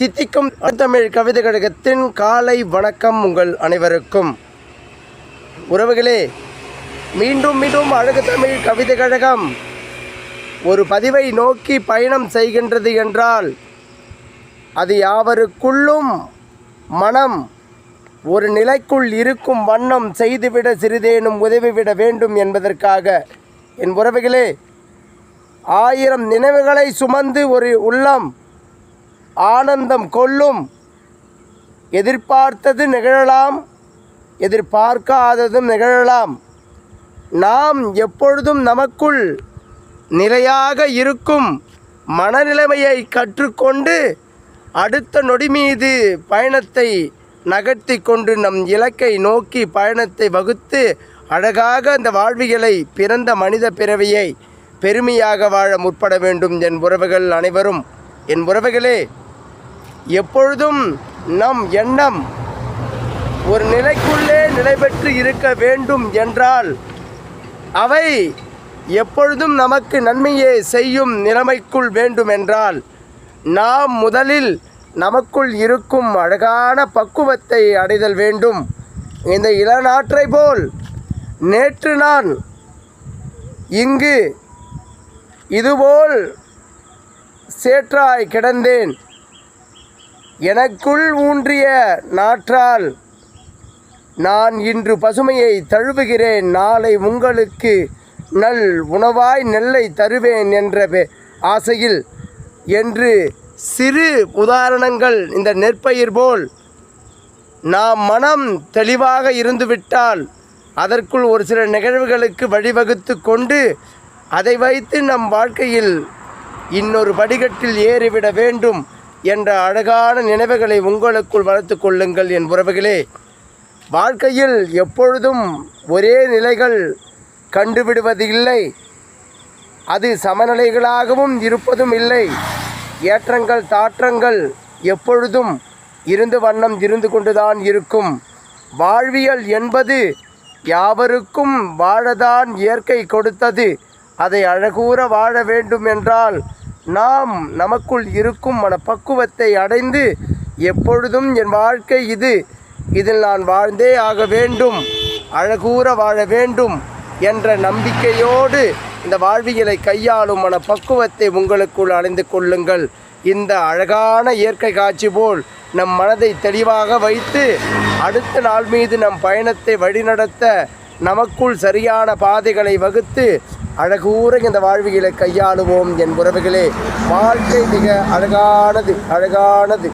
தித்திக்கும் தமிழ் கவிதை கழகத்தின் காலை வணக்கம் உங்கள் அனைவருக்கும். உறவுகளே, மீண்டும் மீண்டும் அழகு தமிழ் கவிதை கழகம் ஒரு பதிவை நோக்கி பயணம் செய்கின்றது என்றால் அது யாவருக்குள்ளும் மனம் ஒரு நிலைக்குள் இருக்கும் வண்ணம் செய்துவிட சிறிதேனும் உதவிவிட வேண்டும் என்பதற்காக என் உறவுகளே, 1000 நினைவுகளை சுமந்து ஒரு உள்ளம் ஆனந்தம் கொள்ளும். எதிர்பார்த்தது நிகழலாம், எதிர்பார்க்காததும் நிகழலாம். நாம் எப்பொழுதும் நமக்குள் நிலையாக இருக்கும் மனநிலைமையை கற்றுக்கொண்டு அடுத்த நொடி மீது பயணத்தை நகர்த்தி கொண்டு நம் இலக்கை நோக்கி பயணத்தை வகுத்து அழகாக அந்த வாழ்வியலை பிறந்த மனித பிறவியை பெருமையாக வாழ முற்பட வேண்டும். என் உறவுகள் அனைவரும், என் உறவுகளே, எப்பொழுதும் நம் எண்ணம் ஒரு நிலைக்குள்ளே நிலை பெற்று இருக்க வேண்டும் என்றால் அவை எப்பொழுதும் நமக்கு நன்மையே செய்யும் நிலைமைக்குள் வேண்டும் என்றால் நாம் முதலில் நமக்குள் இருக்கும் அழகான பக்குவத்தை அடைதல் வேண்டும். இந்த இளநாற்றை போல் நேற்று நான் இங்கு இதுபோல் சேற்றாய் கிடந்தேன். எனக்குள் ஊன்றிய நாற்றால் நான் இன்று பசுமையை தழுவுகிறேன். நாளை உங்களுக்கு நல் உணவாய் நெல்லை தருவேன் என்ற ஆசையில் என்று சிறு உதாரணங்கள் இந்த நெற்பயிர் போல் நாம் மனம் தெளிவாக இருந்துவிட்டால் அதற்குள் ஒரு சில நிகழ்வுகளுக்கு வழிவகுத்து கொண்டு அதை வைத்து நம் வாழ்க்கையில் இன்னொரு படிக்கட்டில் ஏறிவிட வேண்டும் என்ற அழகான நினைவுகளை உங்களுக்குள் வளர்த்து கொள்ளுங்கள். என் உறவுகளே, வாழ்க்கையில் எப்பொழுதும் ஒரே நிலைகள் கண்டுவிடுவது இல்லை, அது சமநிலைகளாகவும் இருப்பதும் இல்லை. ஏற்றங்கள் தாற்றங்கள் எப்பொழுதும் இருந்து வண்ணம் இருந்து கொண்டுதான் இருக்கும். வாழ்வியல் என்பது யாவருக்கும் வாழதான் இயற்கை கொடுத்தது. அதை அழகூற வாழ வேண்டும் என்றால் நாம் நமக்குள் இருக்கும் மனப்பக்குவத்தை அடைந்து எப்பொழுதும் என் வாழ்க்கை இது, இதில் நான் வாழ்ந்தே ஆக வேண்டும், அழகூற வாழ வேண்டும் என்ற நம்பிக்கையோடு இந்த வாழ்வியலை கையாளும் மனப்பக்குவத்தை உங்களுக்குள் அடைந்து கொள்ளுங்கள். இந்த அழகான இயற்கை காட்சி போல் நம் மனதை தெளிவாக வைத்து அடுத்த நாள் மீது நம் பயணத்தை வழிநடத்த நமக்குள் சரியான பாதைகளை வகுத்து அழகூற இந்த வாழ்வியலை கையாளுவோம். என் உறவுகளே, வாழ்க்கை மிக அழகானது.